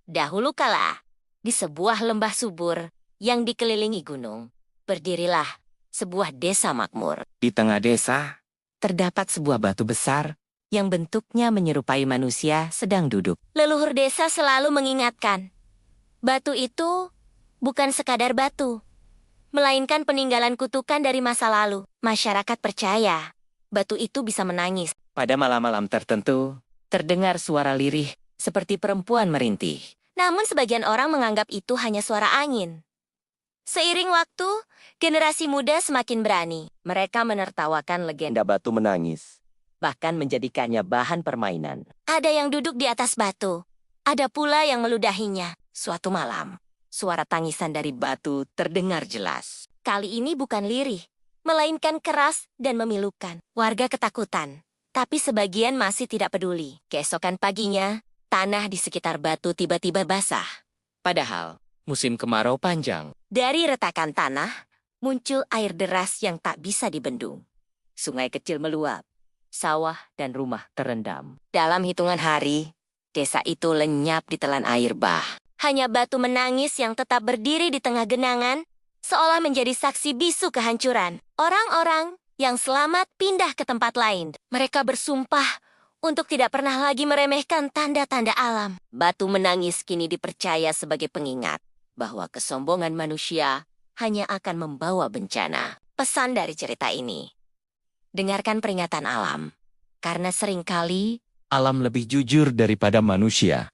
Dahulu kala, di sebuah lembah subur yang dikelilingi gunung, berdirilah sebuah desa makmur. Di tengah desa, terdapat sebuah batu besar yang bentuknya menyerupai manusia sedang duduk. Leluhur desa selalu mengingatkan, batu itu bukan sekadar batu, melainkan peninggalan kutukan dari masa lalu. Masyarakat percaya, batu itu bisa menangis. Pada malam-malam tertentu, terdengar suara lirih seperti perempuan merintih. Namun sebagian orang menganggap itu hanya suara angin. Seiring waktu, generasi muda semakin berani. Mereka menertawakan legenda Batu menangis, bahkan menjadikannya bahan permainan. ada yang duduk di atas batu. Ada pula yang meludahinya. Suatu malam, Suara tangisan dari batu terdengar jelas. kali ini bukan lirih, melainkan keras dan memilukan. Warga ketakutan, tapi sebagian masih tidak peduli. Keesokan paginya, tanah di sekitar batu tiba-tiba basah. Padahal, musim kemarau panjang. Dari retakan tanah, muncul air deras yang tak bisa dibendung. Sungai kecil meluap, sawah dan rumah terendam. Dalam hitungan hari, desa itu lenyap ditelan air bah. Hanya batu menangis yang tetap berdiri di tengah genangan, seolah menjadi saksi bisu kehancuran. Orang-orang yang selamat pindah ke tempat lain. Mereka bersumpah untuk tidak pernah lagi meremehkan tanda-tanda alam. Batu menangis kini dipercaya sebagai pengingat bahwa kesombongan manusia hanya akan membawa bencana. Pesan dari cerita ini, dengarkan peringatan alam, karena seringkali Alam lebih jujur daripada manusia.